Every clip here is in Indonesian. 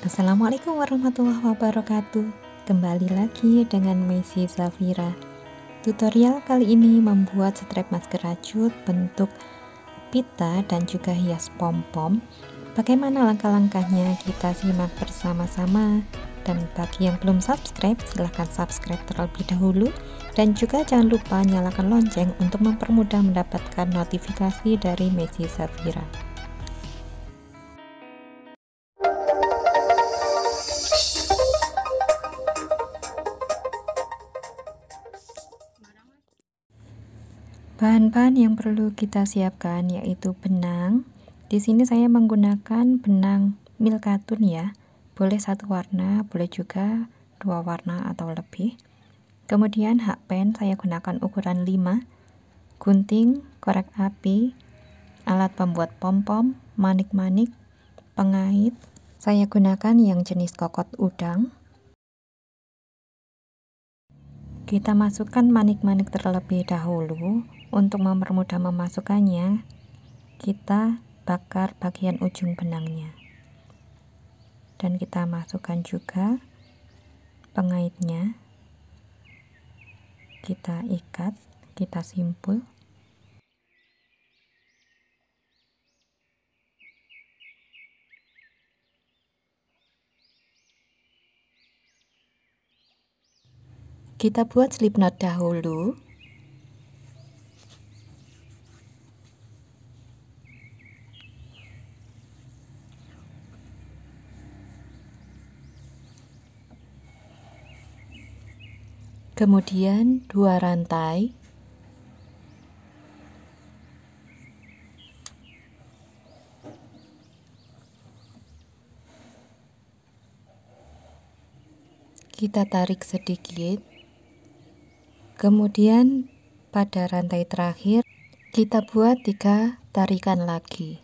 Assalamualaikum warahmatullahi wabarakatuh. Kembali lagi dengan Messi Zafira. Tutorial kali ini membuat strap masker rajut bentuk pita dan juga hias pom-pom. Bagaimana langkah-langkahnya, kita simak bersama-sama. Dan bagi yang belum subscribe, silahkan subscribe terlebih dahulu. Dan juga jangan lupa nyalakan lonceng untuk mempermudah mendapatkan notifikasi dari Messi Zafira. Bahan-bahan yang perlu kita siapkan yaitu benang. Di sini saya menggunakan benang milk katun ya. Boleh satu warna, boleh juga dua warna atau lebih. Kemudian hakpen saya gunakan ukuran 5, gunting, korek api, alat pembuat pom-pom, manik-manik, pengait. Saya gunakan yang jenis kokot udang. Kita masukkan manik-manik terlebih dahulu. Untuk mempermudah memasukkannya, kita bakar bagian ujung benangnya. Dan kita masukkan juga pengaitnya. Kita ikat, kita simpul. Kita buat slip knot dahulu. Kemudian 2 rantai. Kita tarik sedikit. Kemudian pada rantai terakhir kita buat 3 tarikan lagi.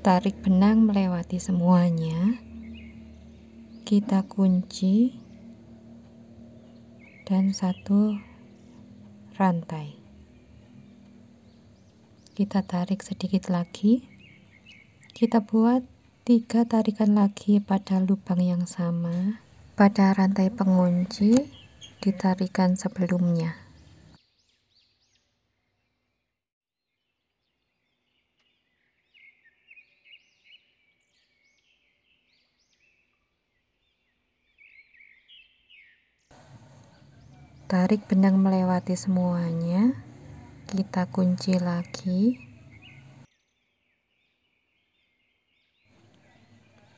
Tarik benang melewati semuanya. Kita kunci dan 1 rantai. Kita tarik sedikit lagi. Kita buat 3 tarikan lagi pada lubang yang sama. Pada rantai pengunci di tarikan sebelumnya. Tarik benang melewati semuanya. Kita kunci lagi.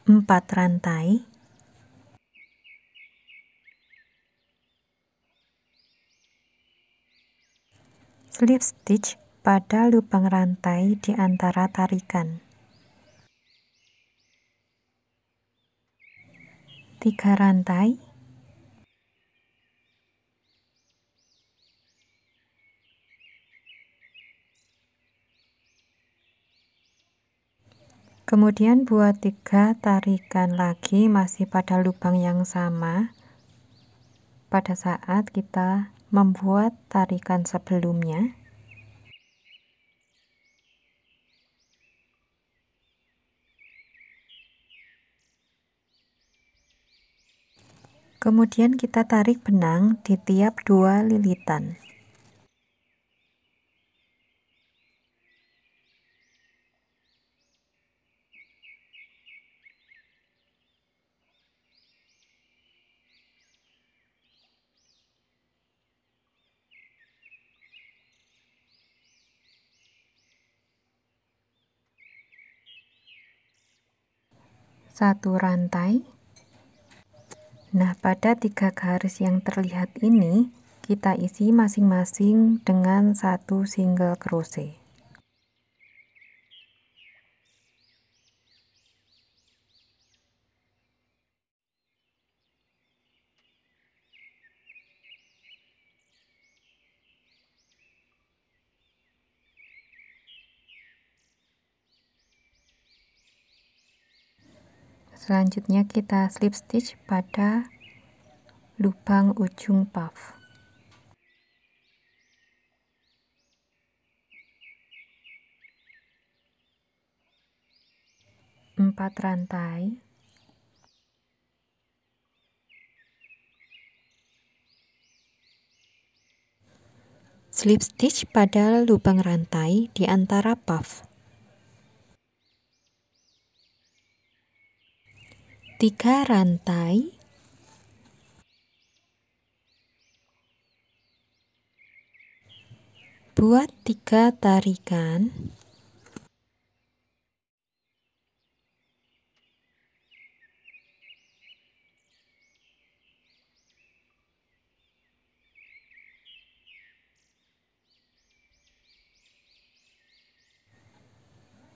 4 rantai. Slip stitch pada lubang rantai di antara tarikan. 3 rantai. Kemudian buat 3 tarikan lagi masih pada lubang yang sama pada saat kita membuat tarikan sebelumnya. Kemudian kita tarik benang di tiap 2 lilitan. Satu rantai. Nah, pada 3 garis yang terlihat ini kita isi masing-masing dengan 1 single crochet. Selanjutnya kita slip stitch pada lubang ujung puff. 4 rantai. Slip stitch pada lubang rantai di antara puff. 3 rantai. Buat 3 tarikan.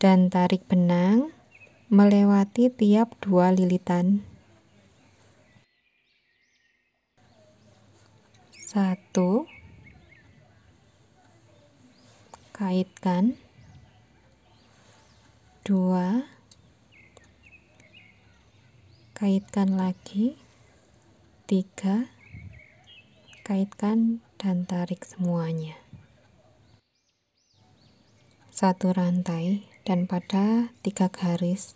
Dan tarik benang melewati tiap 2 lilitan. 1, kaitkan. 2, kaitkan lagi. 3, kaitkan dan tarik semuanya. 1 rantai, dan pada 3 garis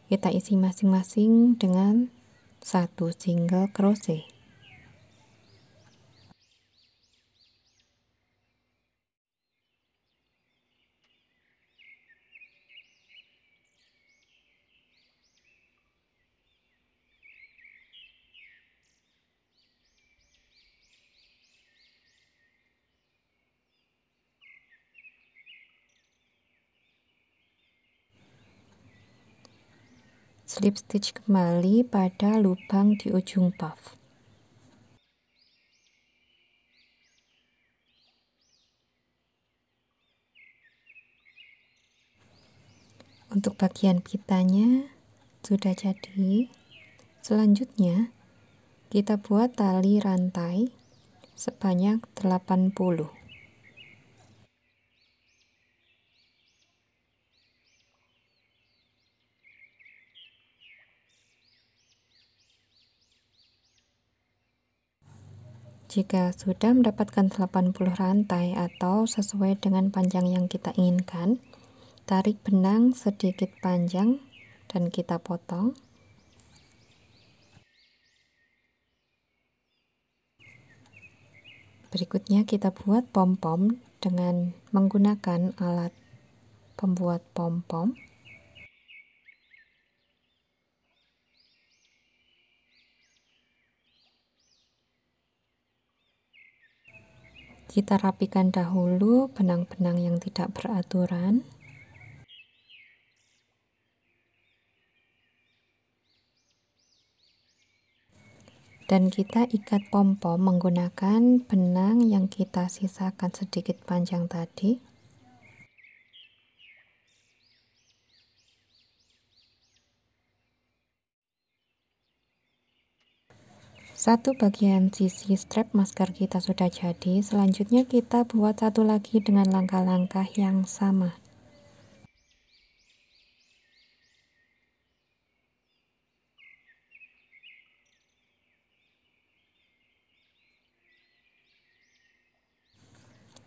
kita isi masing-masing dengan 1 single crochet. Slip stitch kembali pada lubang di ujung puff. Untuk bagian pitanya sudah jadi. Selanjutnya kita buat tali rantai sebanyak 80. Jika sudah mendapatkan 80 rantai atau sesuai dengan panjang yang kita inginkan, tarik benang sedikit panjang dan kita potong. Berikutnya kita buat pom-pom dengan menggunakan alat pembuat pom-pom. Kita rapikan dahulu benang-benang yang tidak beraturan. Dan kita ikat pom-pom menggunakan benang yang kita sisakan sedikit panjang tadi. Satu bagian sisi strap masker kita sudah jadi. Selanjutnya kita buat satu lagi dengan langkah-langkah yang sama.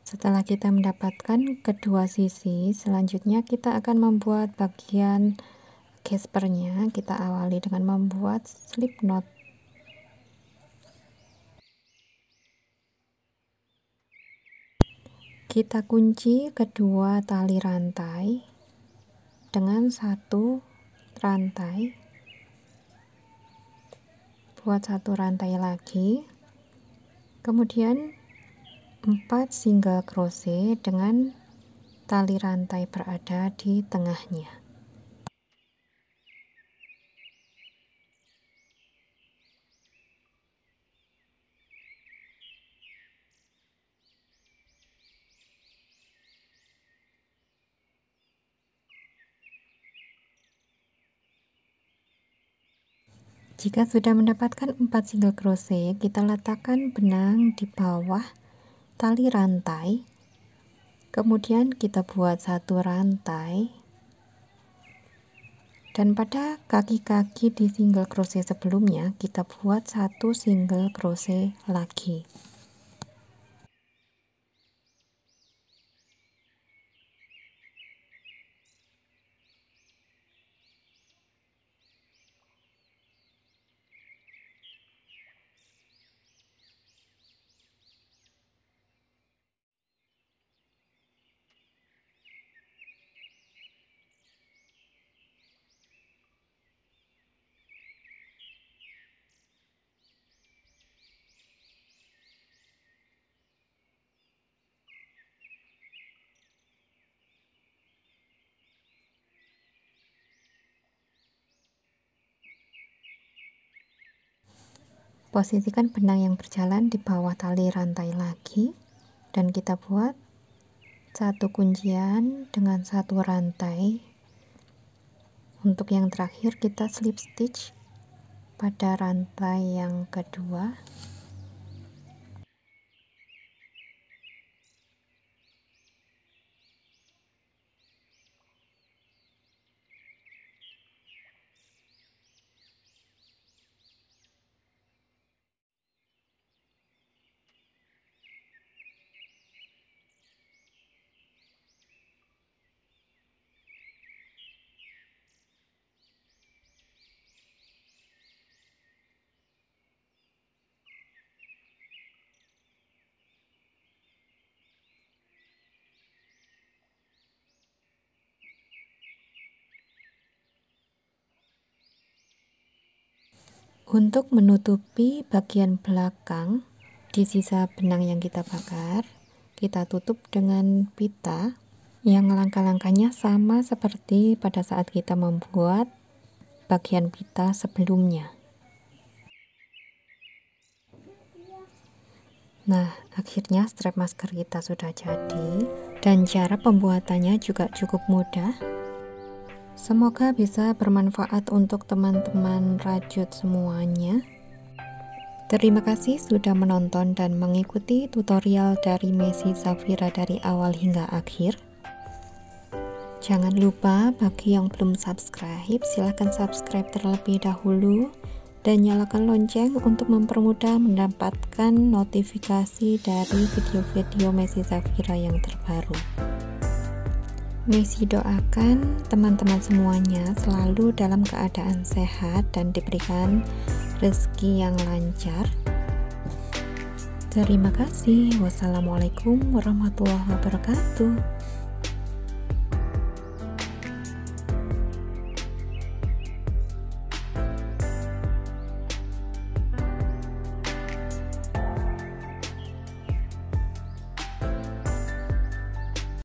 Setelah kita mendapatkan kedua sisi, selanjutnya kita akan membuat bagian gaspernya. Kita awali dengan membuat slip knot. Kita kunci kedua tali rantai dengan 1 rantai. Buat 1 rantai lagi. Kemudian 4 single crochet dengan tali rantai berada di tengahnya. Jika sudah mendapatkan 4 single crochet, kita letakkan benang di bawah tali rantai. Kemudian kita buat 1 rantai Dan pada kaki-kaki di single crochet sebelumnya kita buat 1 single crochet lagi. Posisikan benang yang berjalan di bawah tali rantai lagi, dan kita buat 1 kuncian dengan 1 rantai. Untuk yang terakhir kita slip stitch pada rantai yang kedua. Untuk menutupi bagian belakang di sisa benang yang kita bakar, kita tutup dengan pita yang langkah-langkahnya sama seperti pada saat kita membuat bagian pita sebelumnya. Nah, akhirnya strap masker kita sudah jadi, dan cara pembuatannya juga cukup mudah. Semoga bisa bermanfaat untuk teman-teman rajut semuanya. Terima kasih sudah menonton dan mengikuti tutorial dari Messi Zafira dari awal hingga akhir. Jangan lupa bagi yang belum subscribe, silahkan subscribe terlebih dahulu dan nyalakan lonceng untuk mempermudah mendapatkan notifikasi dari video-video Messi Zafira yang terbaru. Messi doakan teman-teman semuanya selalu dalam keadaan sehat dan diberikan rezeki yang lancar. Terima kasih. Wassalamualaikum warahmatullahi wabarakatuh.